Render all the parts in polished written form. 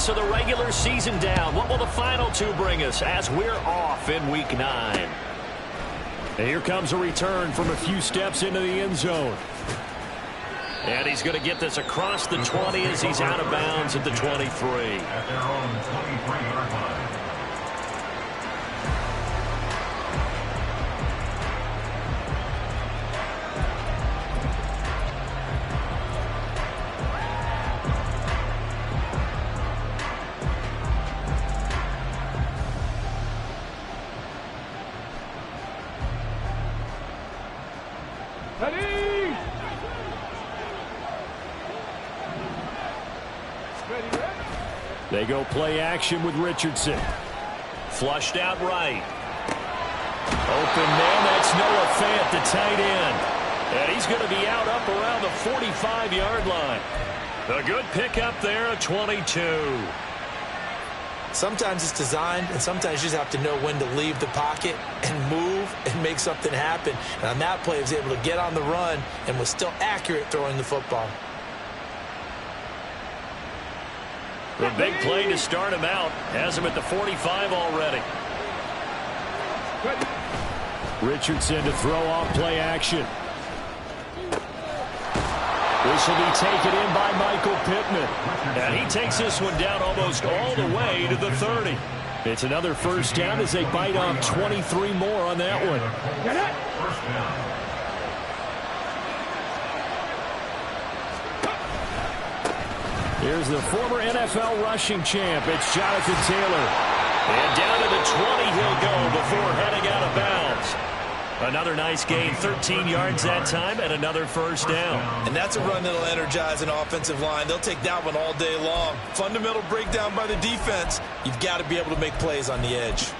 weeks of the regular season down. What will the final two bring us as we're off in Week 9? And here comes a return from a few steps into the end zone. And he's going to get this across the 20 as he's out of bounds at the 23. At their own 23-yard line. They go play action with Richardson. Flushed out right. Open man, that's Noah Fant, the tight end. And he's going to be out up around the 45-yard line. A good pickup there at 22. Sometimes it's designed, and sometimes you just have to know when to leave the pocket and move and make something happen. And on that play, he was able to get on the run and was still accurate throwing the football. The big play to start him out. Has him at the 45 already. Richardson to throw off play action. This will be taken in by Michael Pittman. And he takes this one down almost all the way to the 30. It's another first down as they bite off 23 more on that one. First down. Here's the former NFL rushing champ. It's Jonathan Taylor. And down to the 20 he'll go before heading out of bounds. Another nice gain, 13 yards that time, and another first down. And that's a run that'll energize an offensive line. They'll take that one all day long. Fundamental breakdown by the defense. You've got to be able to make plays on the edge.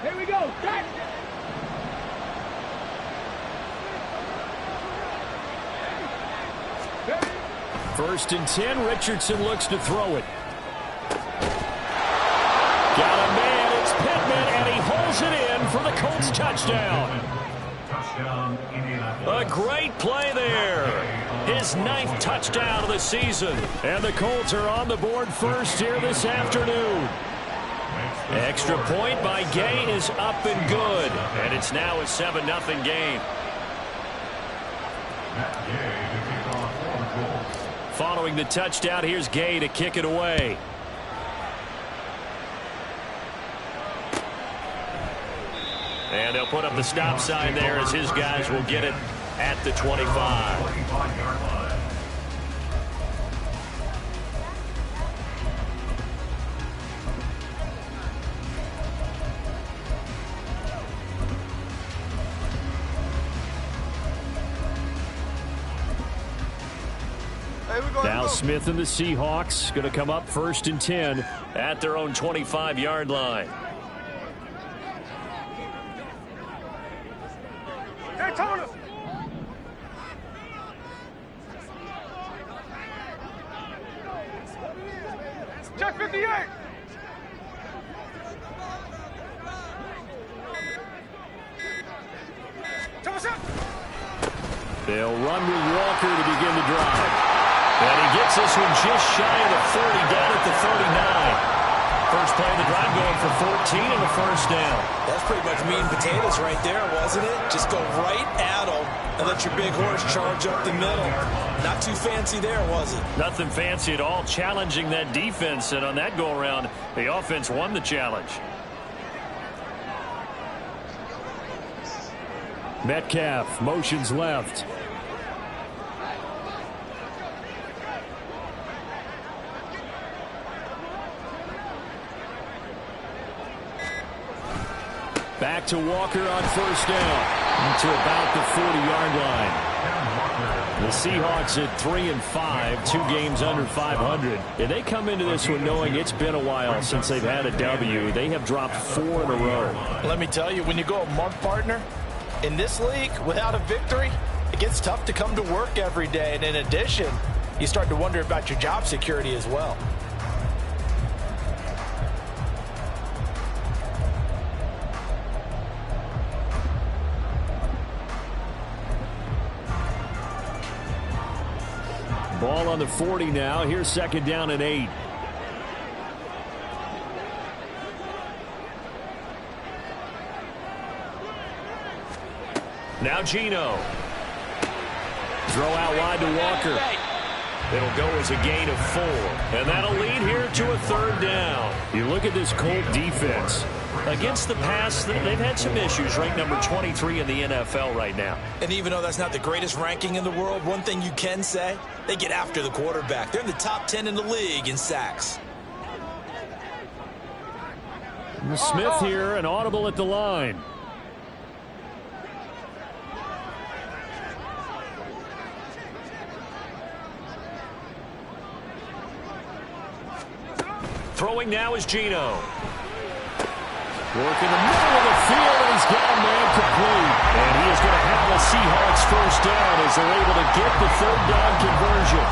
Here we go. Start. First and 10. Richardson looks to throw it. Got a man. It's Pittman, and he holds it in for the Colts touchdown. Touchdown, Indianapolis. A great play there. His 9th touchdown of the season. And the Colts are on the board first here this afternoon. Extra point by Gay is up and good. And it's now a 7-0 game. Following the touchdown, here's Gay to kick it away. And they'll put up the stop sign there as his guys will get it at the 25. Now Smith and the Seahawks going to come up first and 10 at their own 25-yard line. Hey, Tony. Check 58. They'll run with Walker to begin the drive. And he gets this one just shy of the 30, down at the 39. First play of the drive going for 14 and a first down. That's pretty much meat and potatoes right there, wasn't it? Just go right at them and let your big horse charge up the middle. Not too fancy there, was it? Nothing fancy at all, challenging that defense. And on that go-around, the offense won the challenge. Metcalf motions left. Back to Walker on first down. To about the 40-yard line. The Seahawks at 3-5, 2 games under 500. And they come into this one knowing it's been a while since they've had a W. They have dropped 4 in a row. Let me tell you, when you go a month, partner, in this league, without a victory, it gets tough to come to work every day. And in addition, you start to wonder about your job security as well. Ball on the 40 now. Here's 2nd down and 8. Now Geno. Throw out wide to Walker. It'll go as a gain of 4. And that'll lead here to a 3rd down. You look at this Colt defense. Against the pass, they've had some issues. Ranked number 23 in the NFL right now. And even though that's not the greatest ranking in the world, one thing you can say, they get after the quarterback. They're in the top 10 in the league in sacks. Smith here, an audible at the line. Throwing now is Geno. Work in the middle of the field, and he's got a man complete. And he is going to have a Seahawks 1st down as they're able to get the 3rd down conversion.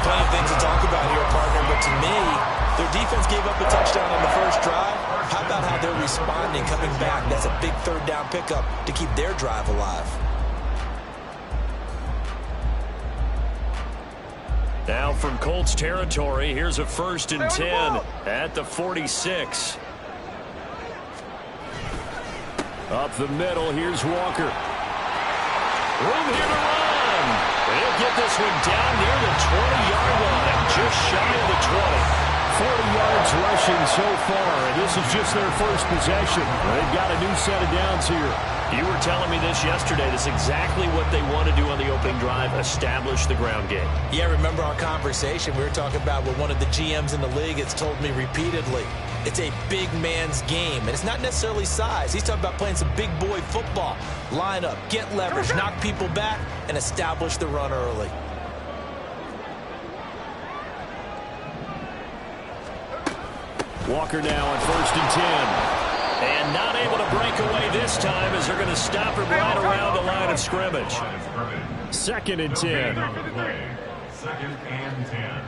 Plenty of things to talk about here, partner, but to me, their defense gave up a touchdown on the first drive. How about how they're responding, coming back? That's a big 3rd down pickup to keep their drive alive. Now from Colts territory, here's a 1st and 10 at the 46. Up the middle, here's Walker. Room here to run. They'll get this one down near the 20-yard line, just shy of the 20. 40 yards rushing so far, and this is just their first possession. They've got a new set of downs here. You were telling me this yesterday. This is exactly what they want to do on the opening drive, establish the ground game. Yeah, remember our conversation? We were talking about what one of the GMs in the league has told me repeatedly. It's a big man's game, and it's not necessarily size. He's talking about playing some big boy football. Line up, get leverage, knock people back, and establish the run early. Walker now on 1st and 10. And not able to break away this time as they're going to stop him right around the line of scrimmage. 2nd and 10. 2nd and 10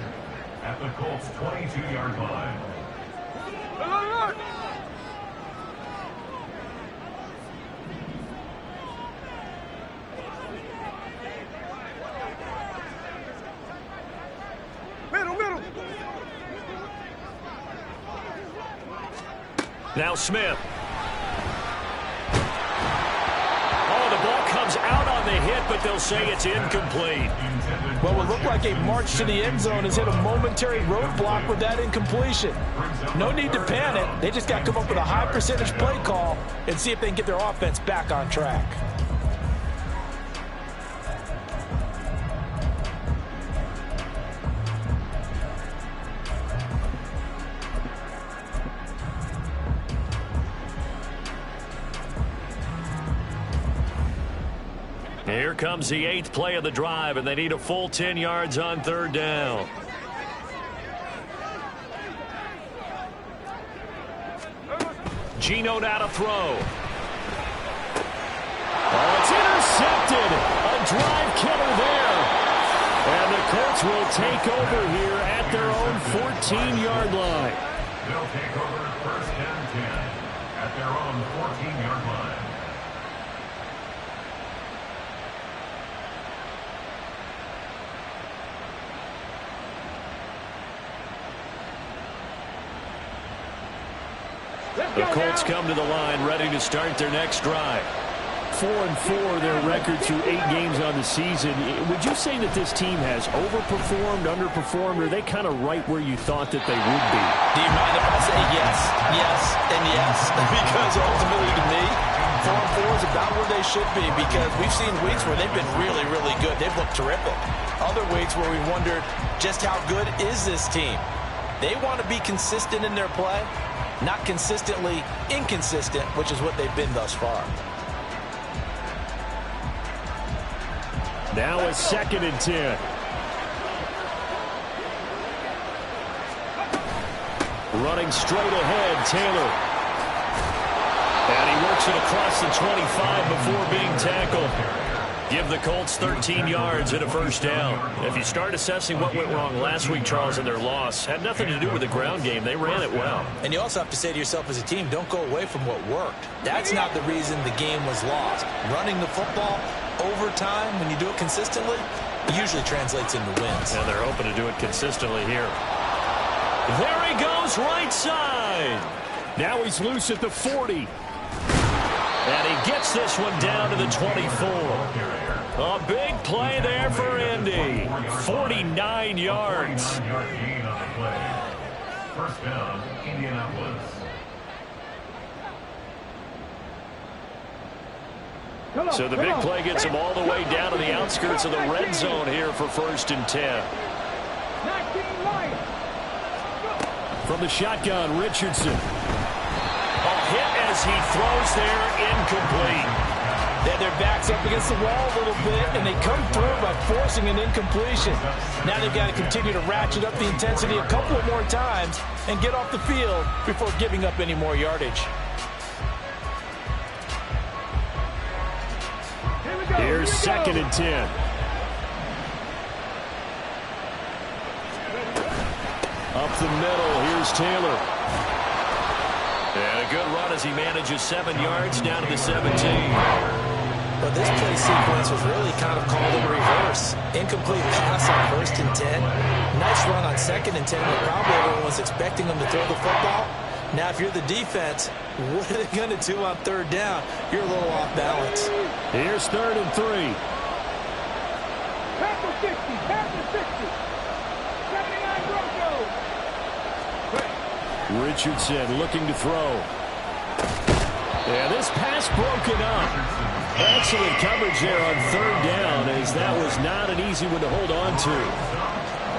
at the Colts 22-yard line. Middle. Now Smith. Oh, the ball comes out on the hit, but they'll say it's incomplete. Well, what looked like a march to the end zone has hit a momentary roadblock with that incompletion. No need to panic. They just got to come up with a high percentage play call and see if they can get their offense back on track. Here comes the 8th play of the drive, and they need a full 10 yards on 3rd down. Geno now to throw. Oh, it's intercepted. A drive killer there. And the Colts will take over here at their own 14-yard line. They'll take over 1st and 10 at their own 14-yard line. The Colts come to the line ready to start their next drive. 4-4 their record through 8 games on the season. Would you say that this team has overperformed, underperformed, or are they kind of right where you thought that they would be? Do you mind if I say yes, and yes? Because ultimately to me, 4-4 is about where they should be, because we've seen weeks where they've been really, really good. They've looked terrific. Other weeks where we wondered just how good is this team. They want to be consistent in their play, not consistently inconsistent, which is what they've been thus far. Now a 2nd and 10. Running straight ahead, Taylor. And he works it across the 25 before being tackled. Give the Colts 13 yards and a first down. If you start assessing what went wrong last week, Charles, in their loss, had nothing to do with the ground game. They ran it well. And you also have to say to yourself as a team, don't go away from what worked. That's not the reason the game was lost. Running the football over time, when you do it consistently, usually translates into wins. And they're hoping to do it consistently here. There he goes, right side. Now he's loose at the 40. And he gets this one down to the 24. A big play there for Indy. 49 yards. First down, Indianapolis. So the big play gets him all the way down to the outskirts of the red zone here for 1st and 10. From the shotgun, Richardson. A hit as he throws there, incomplete. They had their backs up against the wall a little bit, and they come through by forcing an incompletion. Now they've got to continue to ratchet up the intensity a couple of more times and get off the field before giving up any more yardage. Here's 2nd and 10. Up the middle, here's Taylor. And a good run as he manages 7 yards down to the 17. But this play sequence was really kind of called in reverse. Incomplete pass on 1st and 10. Nice run on 2nd and 10 when probably everyone was expecting them to throw the football. Now, if you're the defense, what are they going to do on 3rd down? You're a little off balance. Here's 3rd and 3. Pass the 60, pass the 60. 79 Broncos. Richardson looking to throw. And this pass broken up. Excellent coverage there on 3rd down, as that was not an easy one to hold on to.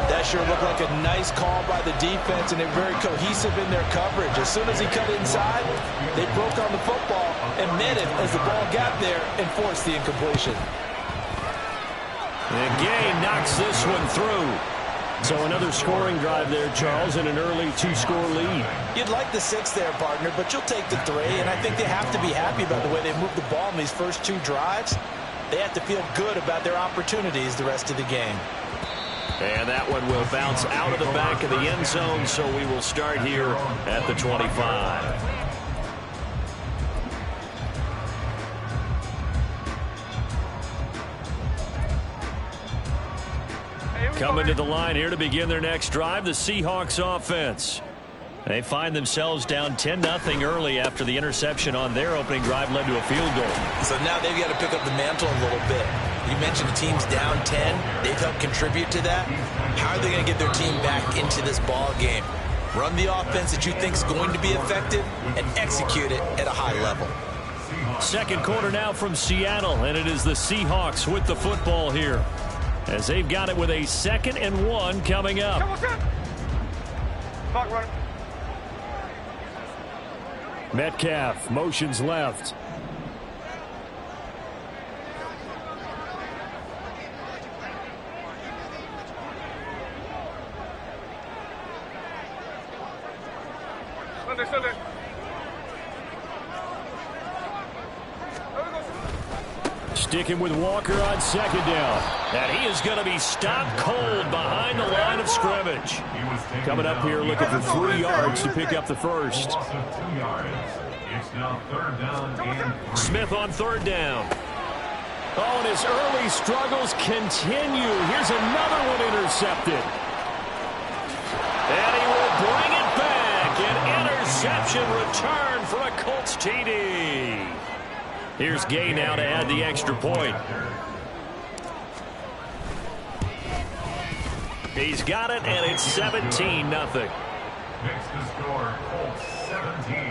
That sure looked like a nice call by the defense, and they're very cohesive in their coverage. As soon as he cut inside, they broke on the football and met it as the ball got there and forced the incompletion. And Gay knocks this one through. So another scoring drive there, Charles, and an early 2-score lead. You'd like the 6 there, partner, but you'll take the 3, and I think they have to be happy about the way they moved the ball in these first 2 drives. They have to feel good about their opportunities the rest of the game. And that one will bounce out of the back of the end zone, so we will start here at the 25. Coming to the line here to begin their next drive, the Seahawks offense. They find themselves down 10-0 early after the interception on their opening drive led to a field goal. So now they've got to pick up the mantle a little bit. You mentioned the team's down 10. They've helped contribute to that. How are they going to get their team back into this ball game? Run the offense that you think is going to be effective and execute it at a high level. Second quarter now from Seattle, and it is the Seahawks with the football here, as they've got it with a 2nd and 1 coming up. Clock runner. Metcalf motions left. Sunday. Sticking with Walker on 2nd down. And he is going to be stopped cold behind the line of scrimmage. Coming up here looking for 3 yards to pick up the first. It's now 3rd down and 3. Smith on 3rd down. Oh, and his early struggles continue. Here's another one intercepted. And he will bring it back. An interception return for a Colts TD. Here's Gay now to add the extra point. He's got it, and it's 17-0. Makes the score Colts 17.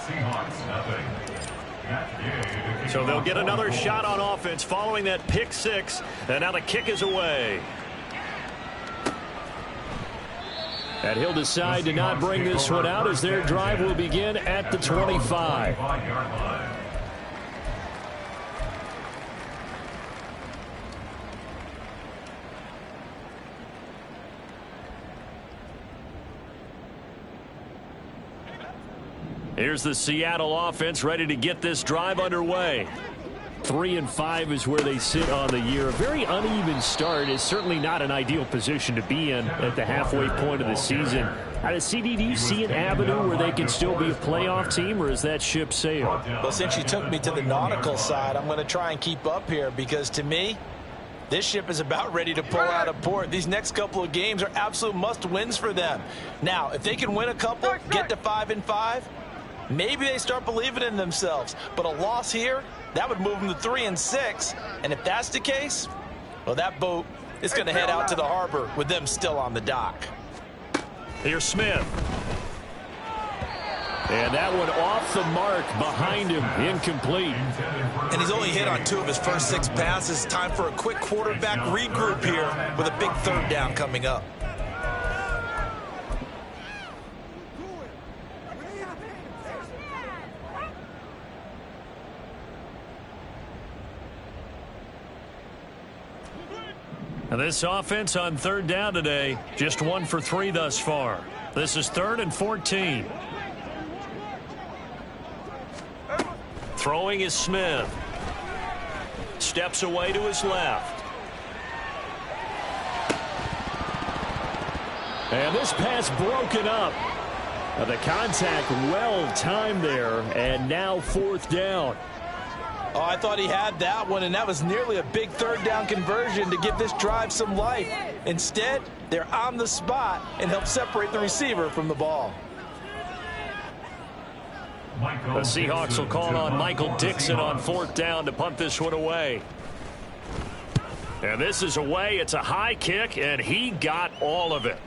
Seahawks nothing. So they'll get another shot on offense following that pick 6, and now the kick is away. And he'll decide to not bring this one out as their drive will begin at the 25. Here's the Seattle offense ready to get this drive underway. 3-5 is where they sit on the year. A very uneven start is certainly not an ideal position to be in at the halfway point of the season. Out of CD, do you see an avenue where they can still be a playoff team, or is that ship sailed? Well, since you took me to the nautical side, I'm going to try and keep up here because, to me, this ship is about ready to pull out of port. These next couple of games are absolute must-wins for them. Now, if they can win a couple, get to 5-5, maybe they start believing in themselves. But a loss here, that would move them to 3-6. And if that's the case, well, that boat is going to head out to the harbor with them still on the dock. Here's Smith. And that one off the mark behind him, incomplete. And he's only hit on 2 of his first 6 passes. Time for a quick quarterback regroup here with a big 3rd down coming up. And this offense on 3rd down today, just 1 for 3 thus far. This is 3rd and 14. Throwing is Smith. Steps away to his left. And this pass broken up. The contact well timed there, and now 4th down. Oh, I thought he had that one, and that was nearly a big 3rd down conversion to give this drive some life. Instead, they're on the spot and help separate the receiver from the ball. The Seahawks will call on Michael Dixon on 4th down to punt this one away. And this is away. It's a high kick, and he got all of it.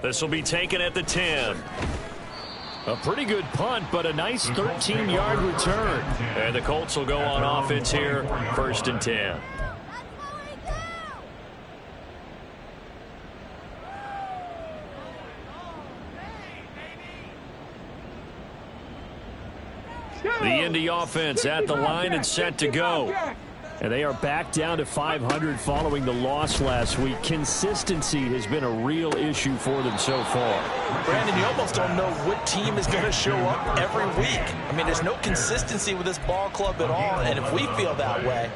This will be taken at the 10. A pretty good punt, but a nice 13-yard return. And the Colts will go on offense here, 1st and 10. The Indy offense at the line and set to go. And they are back down to 500 following the loss last week. Consistency has been a real issue for them so far. Brandon, you almost don't know what team is going to show up every week. I mean, there's no consistency with this ball club at all. And if we feel that way,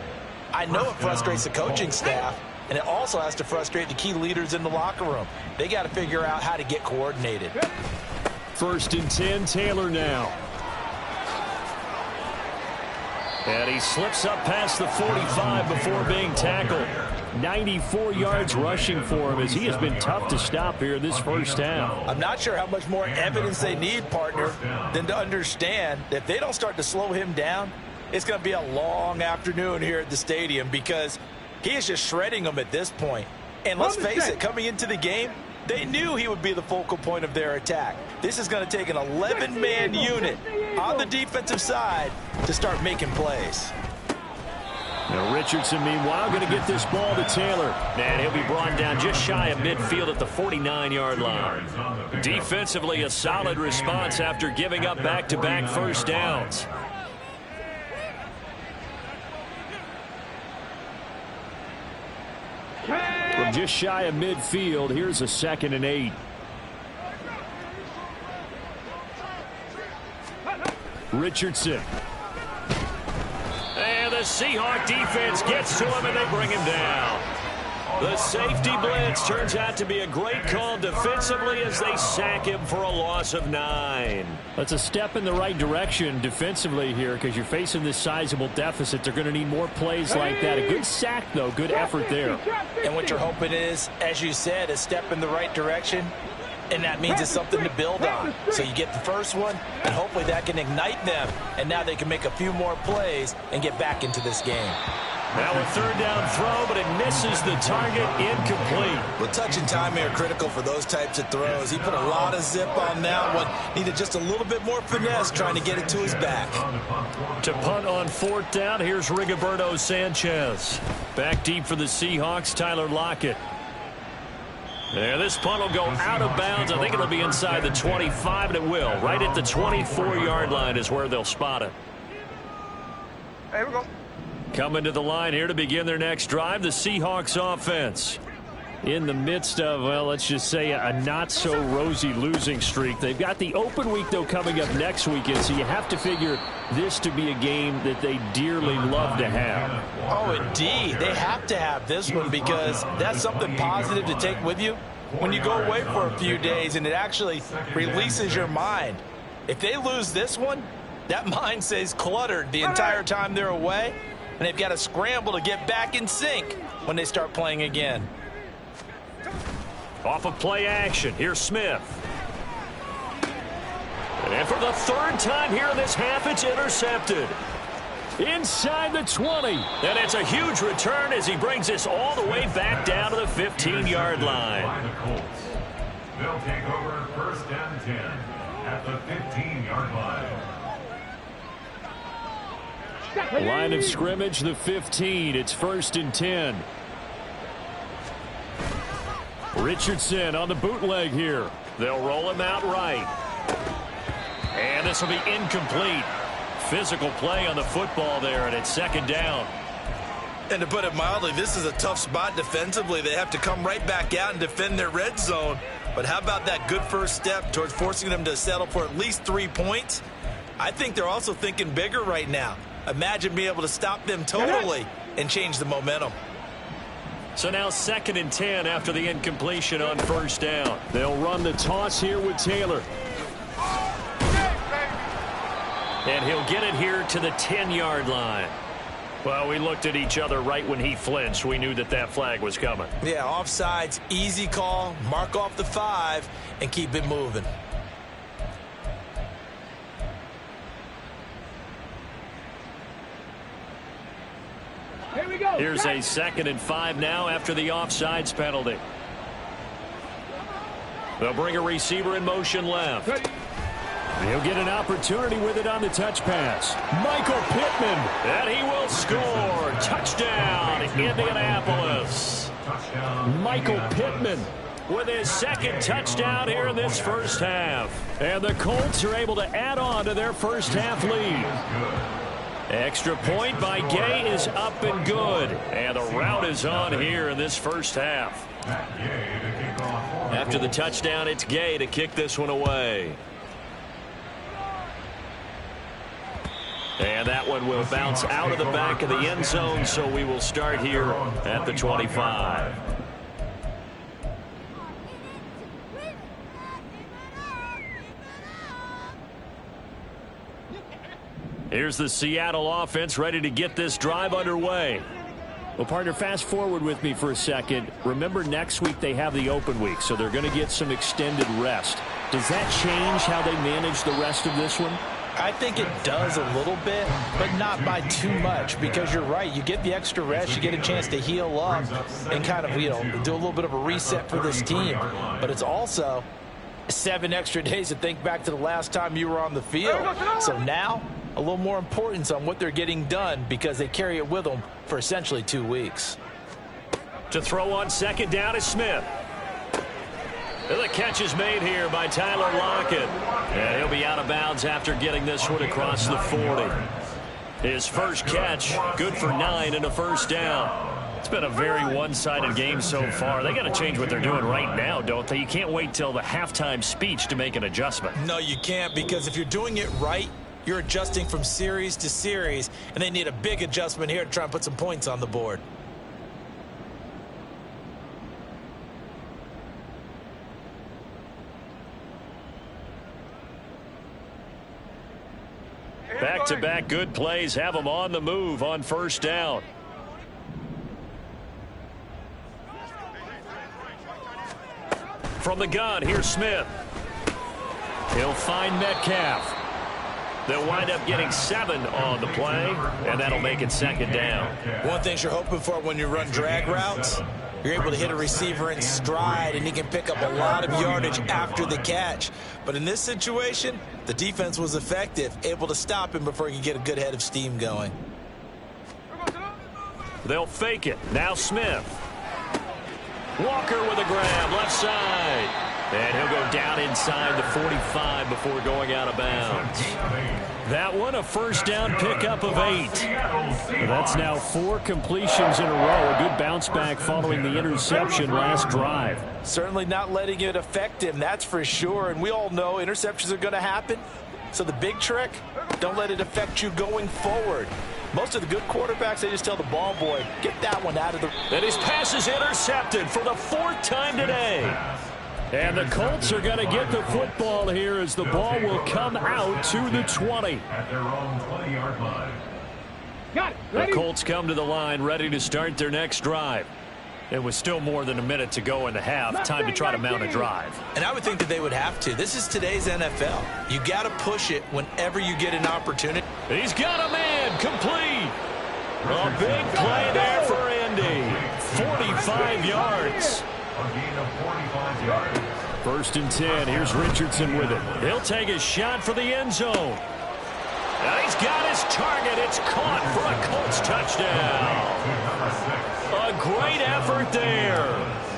I know it frustrates the coaching staff. And it also has to frustrate the key leaders in the locker room. They got to figure out how to get coordinated. 1st and 10, Taylor now. And he slips up past the 45 before being tackled. 94 yards rushing for him as he has been tough to stop here this first half. I'm not sure how much more evidence they need, partner, than to understand that if they don't start to slow him down, it's going to be a long afternoon here at the stadium because he is just shredding them at this point. And let's face it, coming into the game, they knew he would be the focal point of their attack. This is going to take an 11-man unit on the defensive side to start making plays. Now Richardson, meanwhile, going to get this ball to Taylor. And he'll be brought down just shy of midfield at the 49-yard line. Defensively, a solid response after giving up back-to-back 1st downs. From just shy of midfield, here's a 2nd and 8. Richardson. And the Seahawk defense gets to him, and they bring him down. The safety blitz turns out to be a great call defensively as they sack him for a loss of 9. That's a step in the right direction defensively here because you're facing this sizable deficit. They're going to need more plays like that. A good sack, though. Good effort there. And what you're hoping is, as you said, a step in the right direction. And that means it's something to build on. So you get the first one, and hopefully that can ignite them. And now they can make a few more plays and get back into this game. Now a 3rd down throw, but it misses the target, incomplete. Well, touch and time are critical for those types of throws. He put a lot of zip on that one. Needed just a little bit more finesse trying to get it to his back. To punt on 4th down, here's Rigoberto Sanchez. Back deep for the Seahawks, Tyler Lockett. And this punt will go out of bounds. I think it'll be inside the 25, and it will. Right at the 24-yard line is where they'll spot it. Here we go. Coming to the line here to begin their next drive, the Seahawks offense. in the midst of, well, let's just say a not-so-rosy losing streak. They've got the open week, though, coming up next weekend, so you have to figure this to be a game that they dearly love to have. Oh, indeed. They have to have this one because that's something positive to take with you when you go away for a few days, and it actually releases your mind. If they lose this one, that mind stays cluttered the entire time they're away, and they've got to scramble to get back in sync when they start playing again. Off of play action, here's Smith. And for the third time here in this half, it's intercepted. Inside the 20. And it's a huge return as he brings this all the way back down to the 15-yard line. They'll take over first and 10 at the 15-yard line. Line of scrimmage, the 15. It's first and 10. Richardson on the bootleg here. They'll roll him out right. And this will be incomplete. Physical play on the football there, and it's second down. And to put it mildly, this is a tough spot defensively. They have to come right back out and defend their red zone. But how about that good first step towards forcing them to settle for at least 3 points? I think they're also thinking bigger right now. Imagine being able to stop them totally and change the momentum. So now second and 10 after the incompletion on first down. They'll run the toss here with Taylor. And he'll get it here to the 10-yard line. Well, we looked at each other right when he flinched. We knew that that flag was coming. Yeah, offsides, easy call, mark off the 5, and keep it moving. Here we go. Here's a second and 5 now after the offsides penalty. They'll bring a receiver in motion left. He'll get an opportunity with it on the touch pass. Michael Pittman, and he will score. Touchdown, Indianapolis. Michael Pittman with his second touchdown here in this first half. And the Colts are able to add on to their first half lead. Extra point by Gay is up and good. And the route is on here in this first half. After the touchdown, it's Gay to kick this one away. And that one will bounce out of the back of the end zone, so we will start here at the 25. Here's the Seattle offense ready to get this drive underway. Well, partner, fast forward with me for a second. Remember, next week they have the open week, so they're going to get some extended rest. Does that change how they manage the rest of this one? I think it does a little bit, but not by too much, because you're right. You get the extra rest, you get a chance to heal up and kind of, do a little bit of a reset for this team. But it's also 7 extra days to think back to the last time you were on the field. So now, a little more importance on what they're getting done because they carry it with them for essentially 2 weeks. To throw on second down is Smith. The catch is made here by Tyler Lockett. And he'll be out of bounds after getting this one across the 40. His first catch, good for 9 and a first down. It's been a very one-sided game so far. They got to change what they're doing right now, don't they? You can't wait till the halftime speech to make an adjustment. No, you can't, because if you're doing it right, you're adjusting from series to series, and they need a big adjustment here to try and put some points on the board. Back-to-back good plays have them on the move on first down. From the gun, here's Smith. He'll find Metcalf. They'll wind up getting 7 on the play, and that'll make it second down. One thing you're hoping for when you run drag routes, you're able to hit a receiver in stride, and he can pick up a lot of yardage after the catch. But in this situation, the defense was effective, able to stop him before he could get a good head of steam going. They'll fake it. Now Smith. Walker with a grab, left side. And he'll go down inside the 45 before going out of bounds. That one, a first down pickup of 8. That's now 4 completions in a row. A good bounce back following the interception last drive. Certainly not letting it affect him, that's for sure. And we all know interceptions are going to happen. So the big trick, don't let it affect you going forward. Most of the good quarterbacks, they just tell the ball boy, get that one out of the... And his pass is intercepted for the 4th time today. And the Colts are going to get the football here as the ball will come out to the 20. At their own 20-yard line. The Colts come to the line ready to start their next drive. It was still more than a minute to go in the half. Time to try to mount a drive. And I would think that they would have to. This is today's NFL. You got to push it whenever you get an opportunity. He's got a man complete. A big play there for Andy. 45 yards. A gain of 45 yards. 1st and 10. Here's Richardson with it. He'll take a shot for the end zone. And he's got his target. It's caught for a Colts touchdown. A great effort there.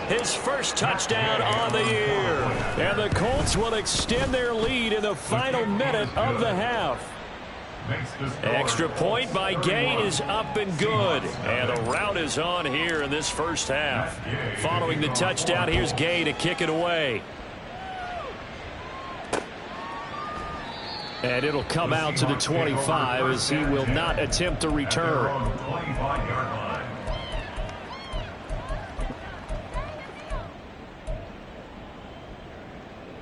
His first touchdown on the year. And the Colts will extend their lead in the final minute of the half. Extra point by Gay is up and good. And the route is on here in this first half. Following the touchdown, here's Gay to kick it away. And it'll come out to the 25 as he will not attempt to return.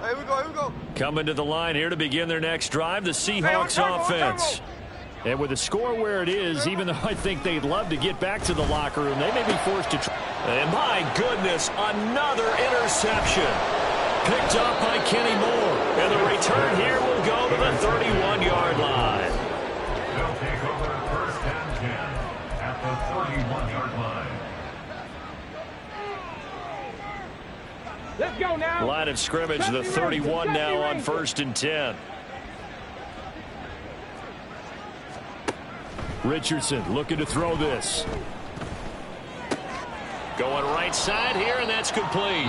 Here we go. Coming to the line here to begin their next drive, the Seahawks offense. And with the score where it is, even though I think they'd love to get back to the locker room, they may be forced to try. And my goodness, another interception. Picked up by Kenny Moore. And the return here will go to the 31-yard line. They'll take over 1st and 10 at the 31-yard line. Let's go now. Line of scrimmage, the 31 now on 1st and 10. Richardson looking to throw this. Going right side here, and that's complete.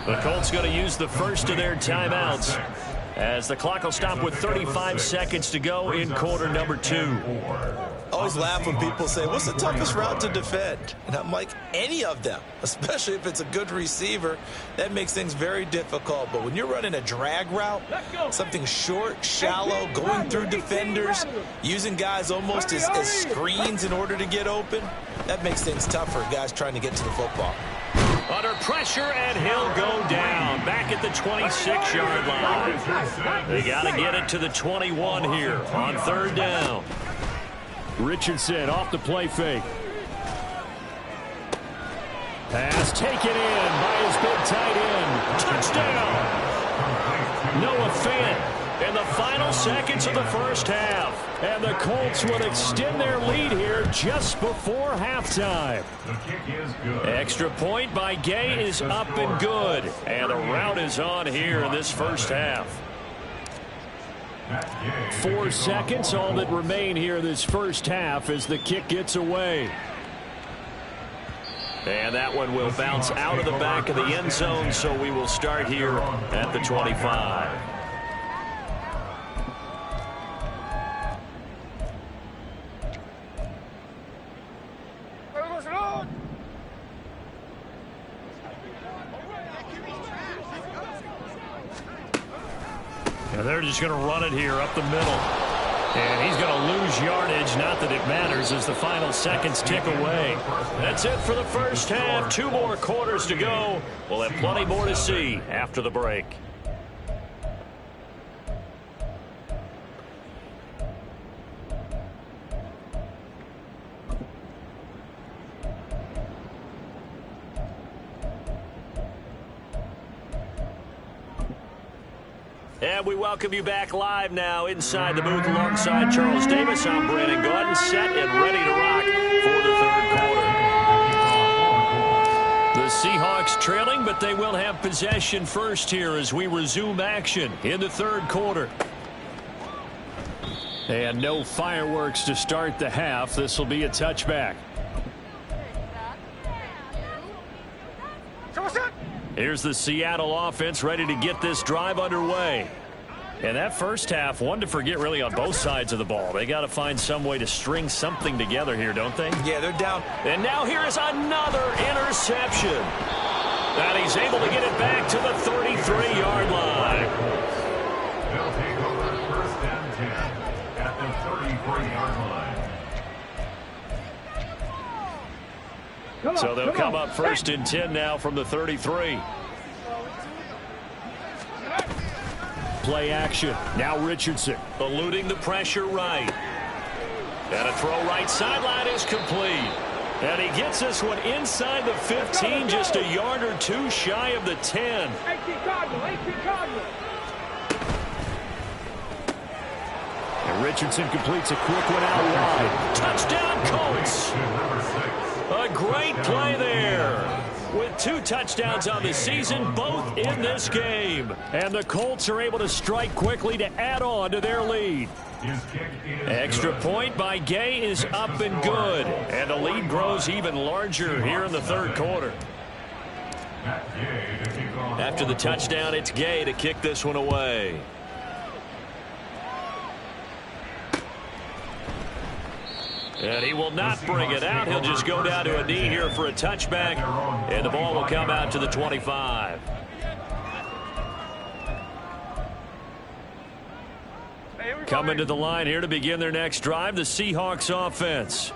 The Colts going to use the first of their timeouts as the clock will stop with 35 seconds to go in quarter number 2. Always laugh when people say, what's the toughest route to defend? And I'm like, any of them, especially if it's a good receiver. That makes things very difficult. But when you're running a drag route, something short, shallow, going through defenders, using guys almost as screens in order to get open, that makes things tough for guys trying to get to the football. Under pressure, and he'll go down. Back at the 26-yard line. They got to get it to the 21 here on 3rd down. Richardson off the play fake. Pass taken in by his big tight end. Touchdown. Noah Fant in the final seconds of the first half. And the Colts will extend their lead here just before halftime. The kick is good. Extra point by Gay is up and good. And the route is on here in this first half. 4 seconds, all that remain here this first half as the kick gets away. And that one will bounce out of the back of the end zone, so we will start here at the 25. And they're just going to run it here up the middle. And he's going to lose yardage. Not that it matters as the final seconds tick away. That's it for the first half. 2 more quarters to go. We'll have plenty more to see after the break. And we welcome you back live now inside the booth alongside Charles Davis. I'm Brandon Gordon, set and ready to rock for the 3rd quarter. The Seahawks trailing, but they will have possession first here as we resume action in the 3rd quarter. And no fireworks to start the half. This will be a touchback. Here's the Seattle offense ready to get this drive underway. And that first half, one to forget really on both sides of the ball. They got to find some way to string something together here, don't they? Yeah, they're down. And now here is another interception. And he's able to get it back to the 33-yard line. They'll take over first and 10 at the 33-yard line. So they'll come up first and 10 now from the 33. Play action. Now Richardson eluding the pressure right. And a throw right sideline is complete. And he gets this one inside the 15, just a yard or two shy of the 10. 18 Cardinal. And Richardson completes a quick one out wide. Touchdown, Colts. A great play there. With 2 touchdowns on the season, both in this game. And the Colts are able to strike quickly to add on to their lead. Extra point by Gay is up and good. And the lead grows even larger here in the third quarter. After the touchdown, it's Gay to kick this one away. And he will not bring it out. He'll just go down to a knee here for a touchback. And the ball will come out to the 25. Coming to the line here to begin their next drive, the Seahawks offense.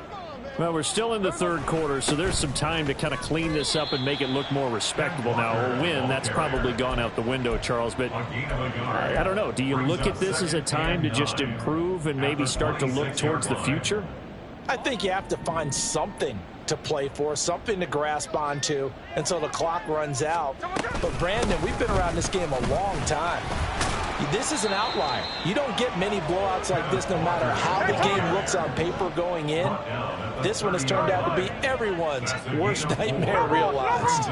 Well, we're still in the third quarter, so there's some time to kind of clean this up and make it look more respectable. Now, a win, that's probably gone out the window, Charles. But I don't know. Do you look at this as a time to just improve and maybe start to look towards the future? I think you have to find something to play for, something to grasp onto until the clock runs out. But, Brandon, we've been around this game a long time. This is an outlier. You don't get many blowouts like this no matter how the game looks on paper going in. This one has turned out to be everyone's worst nightmare realized.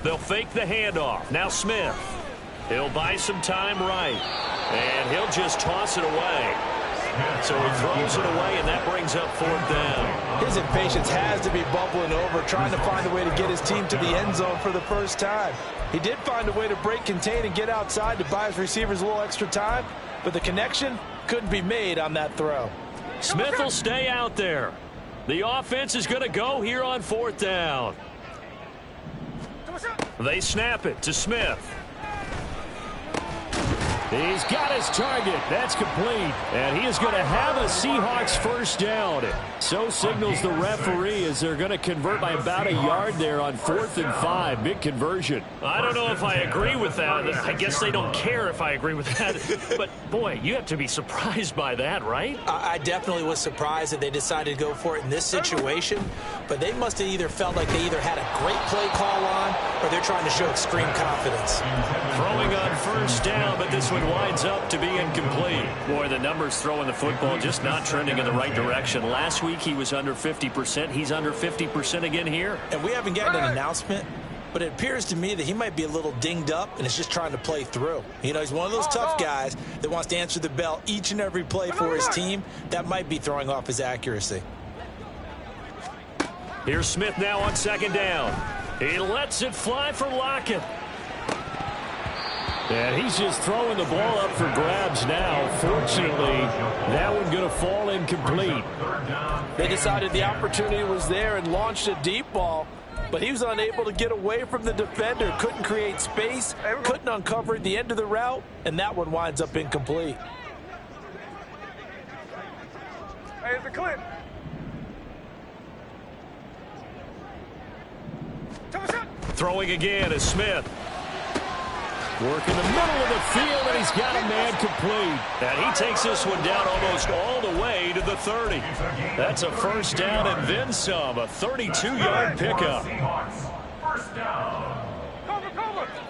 They'll fake the handoff. Now Smith. He'll buy some time right. And he'll just toss it away. So he throws it away, and that brings up fourth down. His impatience has to be bubbling over, trying to find a way to get his team to the end zone for the first time. He did find a way to break, contain, and get outside to buy his receivers a little extra time, but the connection couldn't be made on that throw. Smith will stay out there. The offense is going to go here on fourth down. They snap it to Smith. He's got his target. That's complete. And he is going to have a Seahawks first down. So signals the referee as they're going to convert by about a yard there on 4th and 5. Big conversion. I don't know if I agree with that. I guess they don't care if I agree with that. But, boy, you have to be surprised by that, right? I definitely was surprised that they decided to go for it in this situation. But they must have either felt like they either had a great play call on or they're trying to show extreme confidence. Throwing on first down, but this one winds up to be incomplete. Boy, the numbers throwing the football just not trending in the right direction. Last week he was under 50%. He's under 50% again here. And we haven't gotten an announcement, but it appears to me that he might be a little dinged up and is just trying to play through. You know, he's one of those tough guys that wants to answer the bell each and every play for his team. That might be throwing off his accuracy. Here's Smith now on second down. He lets it fly for Lockett. And he's just throwing the ball up for grabs now. Fortunately, that one going to fall incomplete. They decided the opportunity was there and launched a deep ball, but he was unable to get away from the defender, couldn't create space, couldn't uncover at the end of the route, and that one winds up incomplete. Hey, it's a clip. Throwing again is Smith. Work in the middle of the field, and he's got a man complete. And he takes this one down almost all the way to the 30. That's a first down and then some, a 32-yard pickup. First down.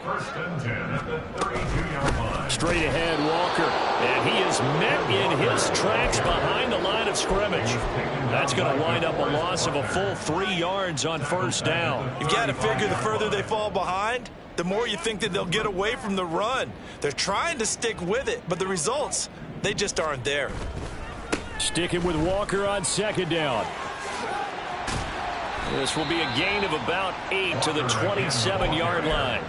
First and 10 at the 32-yard line. Straight ahead, Walker. And he is met in his tracks behind the line of scrimmage. That's going to wind up a loss of a full 3 yards on first down. You've got to figure the further they fall behind, the more you think that they'll get away from the run. They're trying to stick with it, but the results, they just aren't there. Sticking with Walker on second down. This will be a gain of about 8 to the 27-yard line.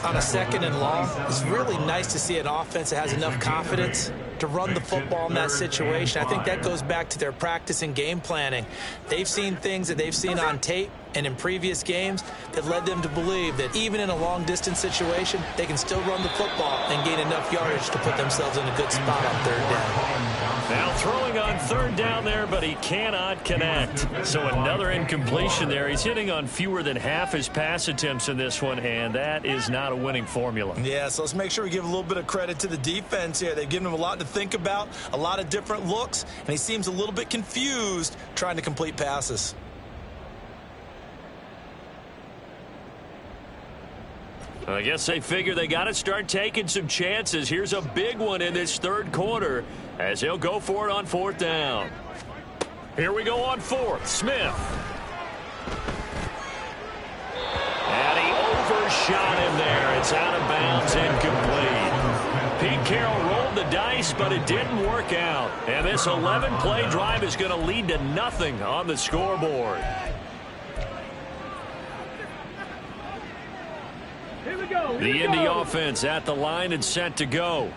On a 2nd and long, it's really nice to see an offense that has enough confidence to run the football in that situation. I think that goes back to their practice and game planning. They've seen things that they've seen on tape and in previous games that led them to believe that even in a long-distance situation, they can still run the football and gain enough yardage to put themselves in a good spot on 3rd down. Now throwing on 3rd down there, but he cannot connect. So another incompletion there. He's hitting on fewer than half his pass attempts in this one, and that is not a winning formula. Yeah, so let's make sure we give a little bit of credit to the defense here. They've given him a lot to think about, a lot of different looks, and he seems a little bit confused trying to complete passes. I guess they figure they got to start taking some chances. Here's a big one in this 3rd quarter as he'll go for it on 4th down. Here we go on 4th. Smith. And he overshot him there. It's out of bounds, incomplete. Pete Carroll rolled the dice, but it didn't work out. And this 11-play drive is going to lead to nothing on the scoreboard. The Indy offense at the line and set to go.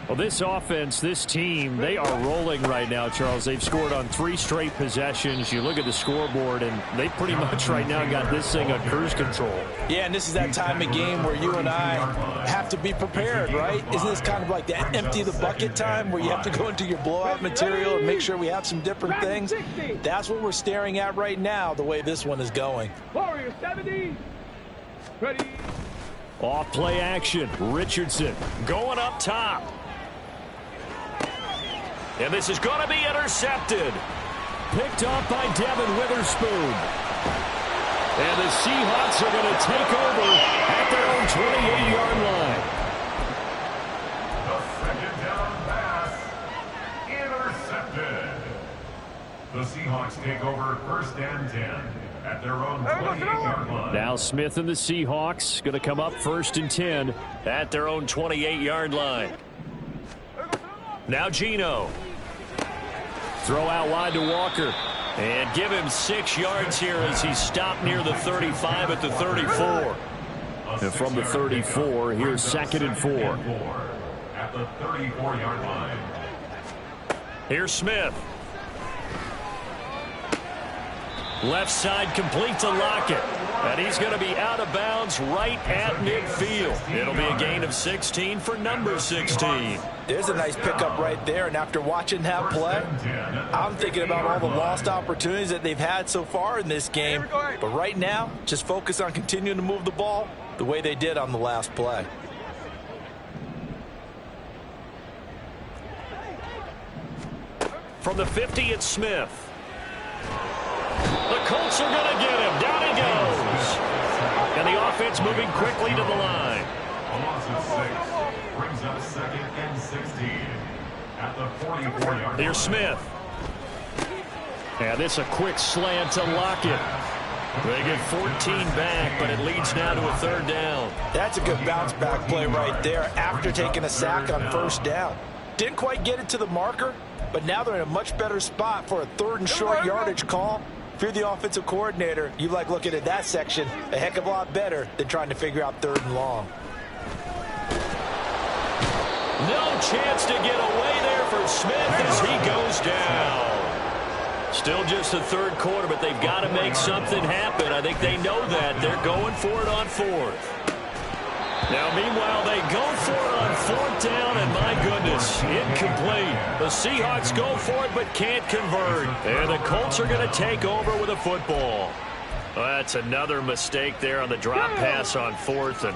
Well, this offense, this team, they are rolling right now, Charles. They've scored on 3 straight possessions. You look at the scoreboard, and they pretty much right now got this thing on cruise control. Yeah, and this is that time of game where you and I have to be prepared, right? Isn't this kind of like that empty the bucket time where you have to go into your blowout material and make sure we have some different things? That's what we're staring at right now, the way this one is going. Warriors 70. Ready. Off play action. Richardson going up top. And this is going to be intercepted. Picked off by Devin Witherspoon. And the Seahawks are going to take over at their own 28-yard line. The 2nd down pass. Intercepted. The Seahawks take over 1st and 10 at their own 28-yard line. Now Smith and the Seahawks going to come up 1st and 10 at their own 28-yard line. Now Geno. Throw out wide to Walker. And give him 6 yards here as he's stopped near the 35 at the 34. And from the 34, here's 2nd and 4. At the 34-yard line. Here's Smith. Left side complete to Lockett. And he's going to be out of bounds right at midfield. It'll be a gain of 16 for number 16. There's a nice pickup right there, and after watching that play, I'm thinking about all the lost opportunities that they've had so far in this game. But right now, just focus on continuing to move the ball the way they did on the last play. From the 50, it's Smith. The Colts are going to get him. Down he goes. And the offense moving quickly to the line. A loss of 6 brings up 2nd and 16 at the 44-yard line. Here's Smith. And this a quick slant to Lockett. They get 14 back, but it leads now to a 3rd down. That's a good bounce back play right there after taking a sack on 1st down. Didn't quite get it to the marker, but now they're in a much better spot for a 3rd and short yardage call. If you're the offensive coordinator, you like looking at that section a heck of a lot better than trying to figure out 3rd and long. No chance to get away there for Smith as he goes down. Still just the 3rd quarter, but they've got to make something happen. I think they know that. They're going for it on 4th. Now, meanwhile, they go for it on 4th down, and my goodness, incomplete. The Seahawks go for it, but can't convert. And the Colts are going to take over with a football. Well, that's another mistake there on the drop pass on 4th, and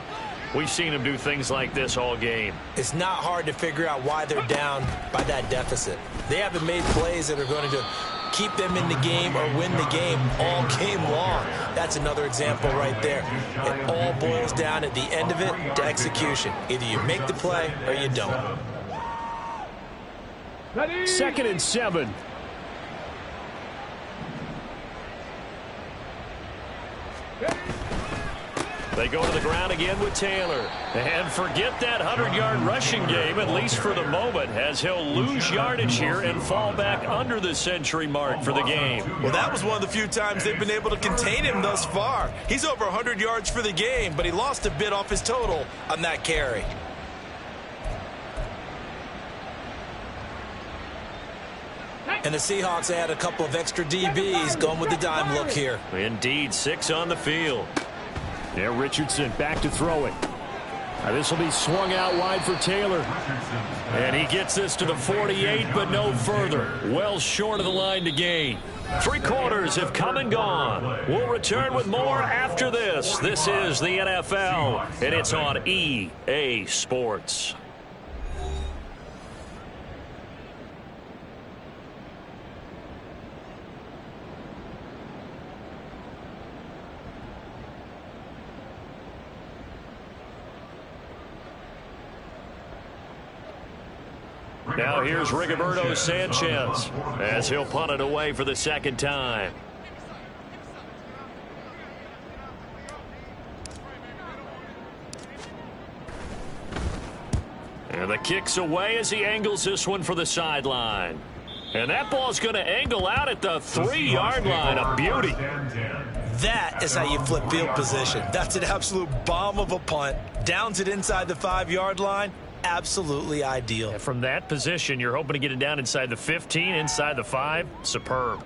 we've seen them do things like this all game. It's not hard to figure out why they're down by that deficit. They haven't made plays that are going to keep them in the game or win the game all game long. That's another example right there. It all boils down at the end of it to execution. Either you make the play or you don't. 2nd and 7. They go to the ground again with Taylor. And forget that 100-yard rushing game, at least for the moment, as he'll lose yardage here and fall back under the century mark for the game. Well, that was one of the few times they've been able to contain him thus far. He's over 100 yards for the game, but he lost a bit off his total on that carry. And the Seahawks add a couple of extra DBs going with the dime look here. Indeed, 6 on the field. There, Richardson back to throw it. This will be swung out wide for Taylor. And he gets this to the 48, but no further. Well short of the line to gain. 3 quarters have come and gone. We'll return with more after this. This is the NFL, and it's on EA Sports. Now here's Rigoberto Sanchez as he'll punt it away for the second time. And the kick's away as he angles this one for the sideline. And that ball's going to angle out at the 3-yard line. A beauty. That is how you flip field position. That's an absolute bomb of a punt. Downs it inside the 5-yard line. Absolutely ideal. And from that position, you're hoping to get it down inside the 15, inside the 5. Superb.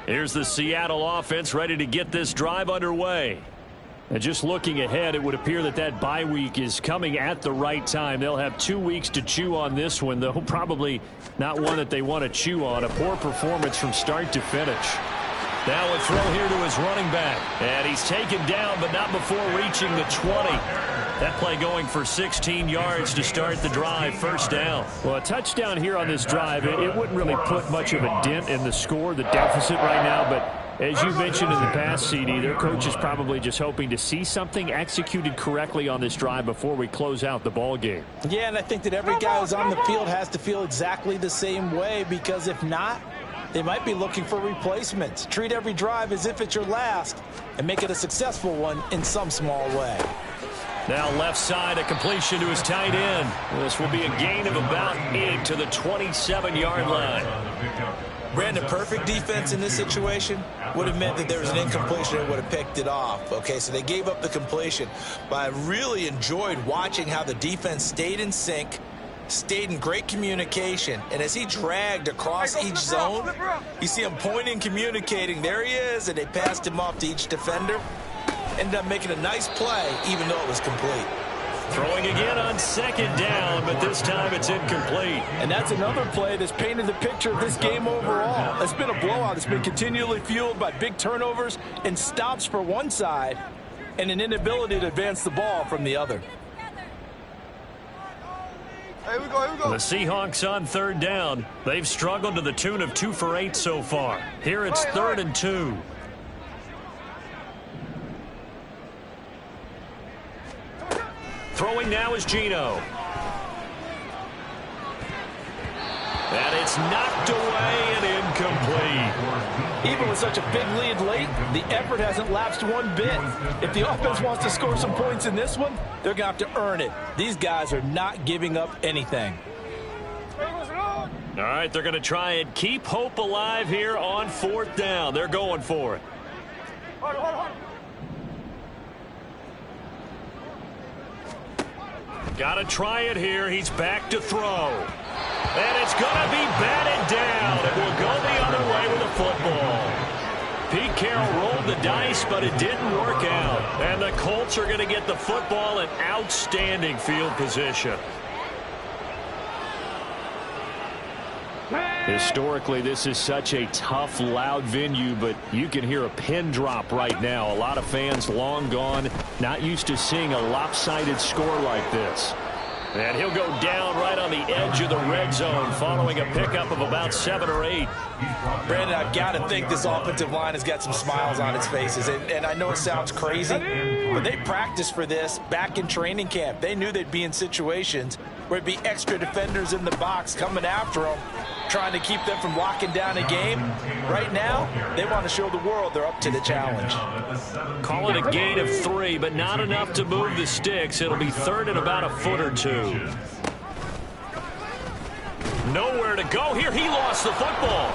Here's the Seattle offense ready to get this drive underway. And just looking ahead, it would appear that that bye week is coming at the right time. They'll have 2 weeks to chew on this one, though probably not one that they want to chew on. A poor performance from start to finish. Now a throw here to his running back. And he's taken down, but not before reaching the 20. That play going for 16 yards to start the drive. First down. Well, a touchdown here on this drive, it wouldn't really put much of a dent in the score, the deficit right now, but as you mentioned in the past, CD, their coach is probably just hoping to see something executed correctly on this drive before we close out the ball game. Yeah, and I think that every guy who's on the field has to feel exactly the same way, because if not, they might be looking for replacements. Treat every drive as if it's your last and make it a successful one in some small way. Now left side, a completion to his tight end. This will be a gain of about 8 to the 27-yard line. Brandon, perfect defense in this situation would have meant that there was an incompletion and would have picked it off. Okay, so they gave up the completion. But I really enjoyed watching how the defense stayed in sync, stayed in great communication. And as he dragged across each zone, you see him pointing, communicating. There he is, and they passed him off to each defender. Ended up making a nice play, even though it was complete. Throwing again on second down, but this time it's incomplete. And that's another play that's painted the picture of this game overall. It's been a blowout. It's been continually fueled by big turnovers and stops for one side and an inability to advance the ball from the other. Here we go. The Seahawks on third down. They've struggled to the tune of 2 for 8 so far. Here it's 3rd and 2. Throwing now is Geno. And it's knocked away and incomplete. Even with such a big lead late, the effort hasn't lapsed one bit. If the offense wants to score some points in this one, they're going to have to earn it. These guys are not giving up anything. All right, they're going to try and keep hope alive here on 4th down. They're going for it. Got to try it here. He's back to throw. And it's going to be batted down. It will go the other way with the football. Pete Carroll rolled the dice, but it didn't work out. And the Colts are going to get the football in outstanding field position. Historically, this is such a tough, loud venue, but you can hear a pin drop right now. A lot of fans long gone, not used to seeing a lopsided score like this. And he'll go down right on the edge of the red zone following a pickup of about 7 or 8. Brandon, I've got to think this offensive line has got some smiles on its faces. And I know it sounds crazy, but they practiced for this back in training camp. They knew they'd be in situations where it'd be extra defenders in the box coming after them, trying to keep them from locking down a game. Right now, they want to show the world they're up to the challenge. Call it a gain of 3, but not enough to move the sticks. It'll be third and about a foot or 2. Nowhere to go here. He lost the football.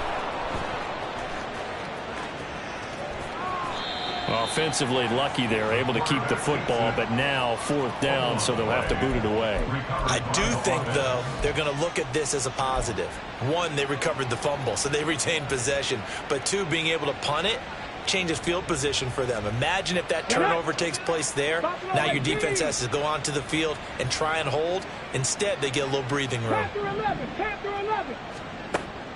Offensively lucky they're able to keep the football, but now 4th down, so they'll have to boot it away. I do think, though, they're going to look at this as a positive. 1, they recovered the fumble, so they retained possession. But 2, being able to punt it changes field position for them. Imagine if that turnover takes place there. Now your defense has to go onto the field and try and hold. Instead, they get a little breathing room.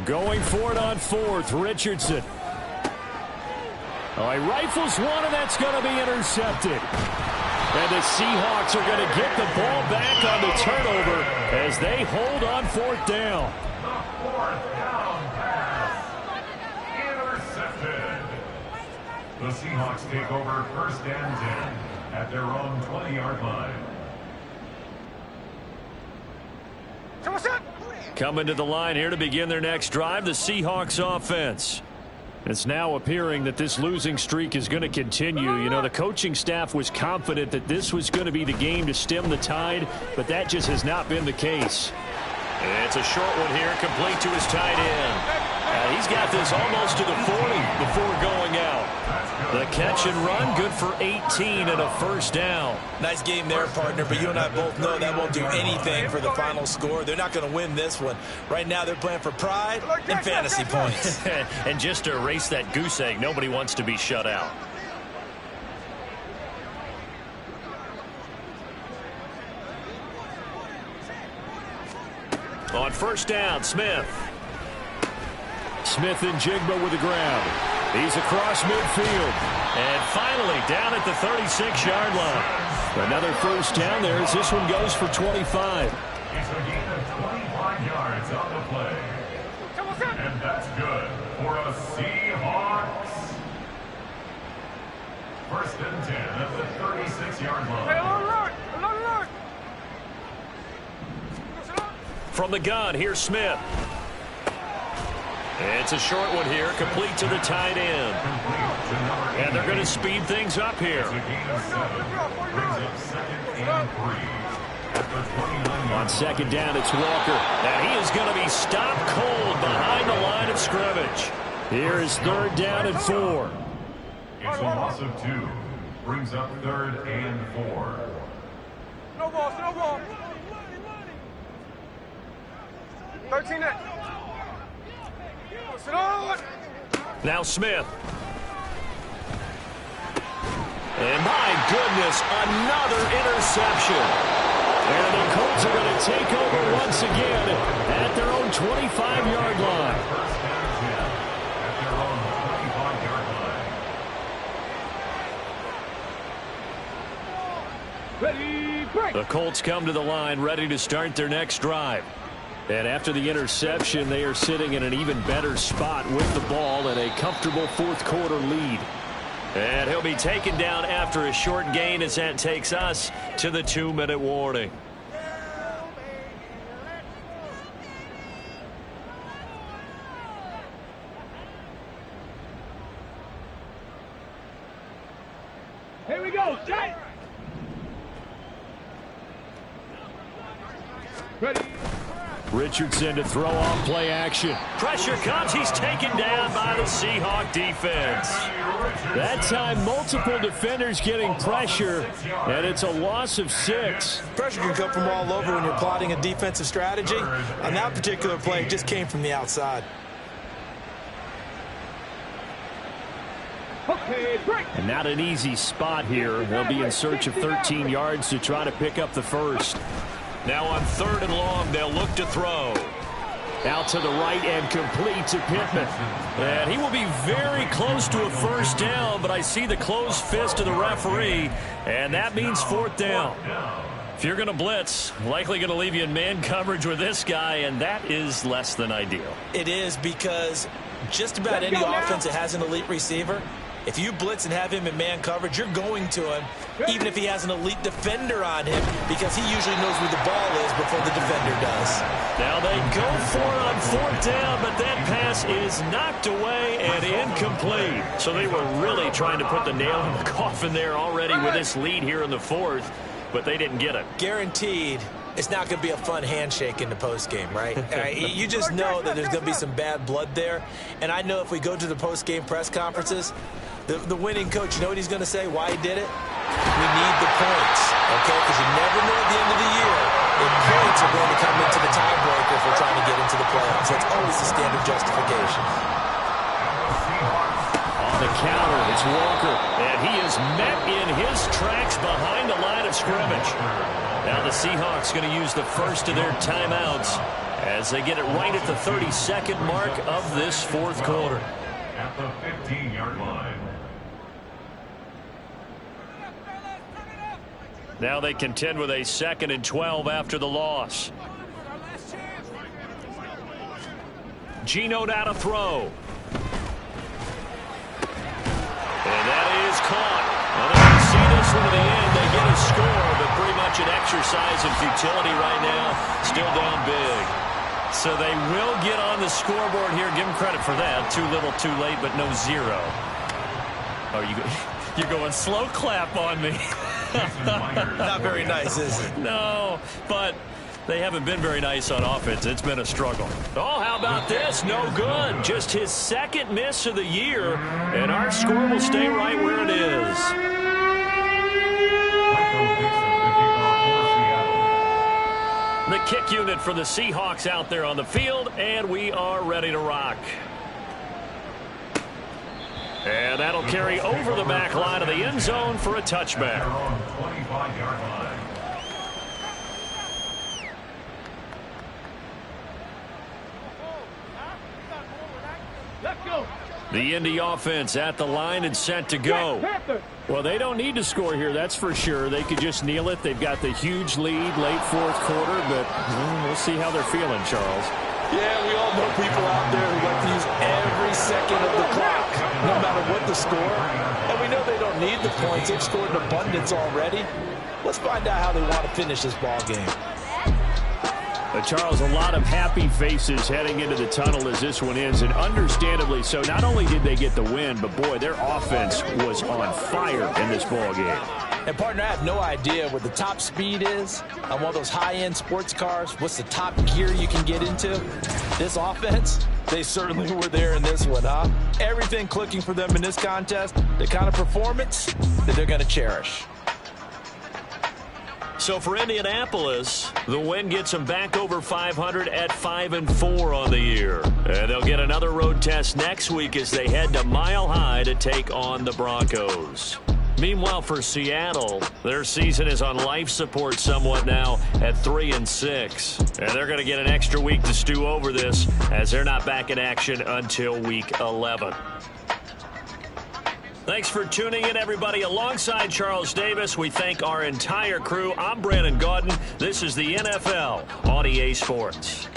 Going for it on 4th, Richardson. Oh, he rifles one, and that's going to be intercepted. And the Seahawks are going to get the ball back on the turnover as they hold on 4th down. The 4th down pass. Intercepted. The Seahawks take over 1st and 10 at their own 20-yard line. Coming to the line here to begin their next drive, the Seahawks offense. It's now appearing that this losing streak is going to continue. You know, the coaching staff was confident that this was going to be the game to stem the tide, but that just has not been the case. It's a short one here, complete to his tight end. He's got this almost to the 40 before going out. The catch and run, good for 18 and a 1st down. Nice game there, partner, but you and I both know that won't do anything for the final score. They're not going to win this one. Right now, they're playing for pride and fantasy points. And just to erase that goose egg, nobody wants to be shut out. On 1st down, Smith. Smith and Jigba with the ground. He's across midfield. And finally down at the 36-yard line. Another 1st down there as this one goes for 25. It's a gain of 25 yards on the play. And that's good for a Seahawks. 1st and 10 at the 36-yard line. From the gun, here's Smith. It's a short one here, complete to the tight end. And they're going to speed things up here. On 2nd down, it's Walker. And he is going to be stopped cold behind the line of scrimmage. Here is 3rd down and 4. It's a loss of 2. Brings up 3rd and 4. No ball. 13 net. Now Smith. And my goodness, another interception. And the Colts are going to take over once again at their own 25-yard line. 1st and 10 at their own 25-yard line. Ready, break. The Colts come to the line ready to start their next drive. And after the interception, they are sitting in an even better spot with the ball and a comfortable 4th quarter lead. And he'll be taken down after a short gain as that takes us to the 2-minute warning. Here we go. Set. Ready. Richardson to throw off play action. Pressure comes. He's taken down by the Seahawk defense. That time, multiple defenders getting pressure, and it's a loss of 6. Pressure can come from all over when you're plotting a defensive strategy. On that particular play, it just came from the outside. Okay, break. And not an easy spot here. They'll be in search of 13 yards to try to pick up the 1st. Now on 3rd and long, they'll look to throw. Out to the right and complete to Pittman. And he will be very close to a 1st down, but I see the closed fist of the referee, and that means 4th down. If you're going to blitz, likely going to leave you in man coverage with this guy, and that is less than ideal. It is, because just about any offense that has an elite receiver, if you blitz and have him in man coverage, you're going to him, even if he has an elite defender on him, because he usually knows where the ball is before the defender does. Now they go for it on 4th down, but that pass is knocked away and incomplete. So they were really trying to put the nail in the coffin there already with this lead here in the 4th, but they didn't get it. Guaranteed, it's not going to be a fun handshake in the postgame, right? You just know that there's going to be some bad blood there. And I know if we go to the postgame press conferences, the winning coach, you know what he's going to say, why he did it? We need the points, okay? Because you never know at the end of the year if points are going to come into the tiebreaker if we're trying to get into the playoffs. That's always the standard justification. On the counter, it's Walker, and he is met in his tracks behind the line of scrimmage. Now the Seahawks going to use the first of their timeouts as they get it right at the 32nd mark of this 4th quarter. At the 15-yard line. Now they contend with a 2nd and 12 after the loss. Geno now to throw. And that is caught. Well, they can see this one to the end. They get a score, but pretty much an exercise in futility right now. Still down big. So they will get on the scoreboard here. Give them credit for that. Too little, too late, but no 0. Oh, you're going slow clap on me. Not very nice, is it? No, but they haven't been very nice on offense. It's been a struggle. Oh, how about this? No good. Just his 2nd miss of the year, and our score will stay right where it is. The kick unit for the Seahawks out there on the field, and we are ready to rock. And that'll carry over the back line of the end zone for a touchback. Let's go. The Indy offense at the line and set to go. Well, they don't need to score here, that's for sure. They could just kneel it. They've got the huge lead, late 4th quarter, but we'll see how they're feeling, Charles. Yeah, we all know people out there who like to use every second of the clock, no matter what the score. And we know they don't need the points. They've scored in abundance already. Let's find out how they want to finish this ball game. Charles, a lot of happy faces heading into the tunnel as this one ends, and understandably so. Not only did they get the win, but, boy, their offense was on fire in this ball game. And, partner, I have no idea what the top speed is on one of those high-end sports cars. What's the top gear you can get into? This offense, they certainly were there in this one, huh? Everything clicking for them in this contest, the kind of performance that they're going to cherish. So for Indianapolis, the win gets them back over 500 at 5-4 on the year. And they'll get another road test next week as they head to Mile High to take on the Broncos. Meanwhile, for Seattle, their season is on life support somewhat now at 3-6. And they're going to get an extra week to stew over this as they're not back in action until week 11. Thanks for tuning in, everybody. Alongside Charles Davis, we thank our entire crew. I'm Brandon Gaudin. This is the NFL on EA Sports.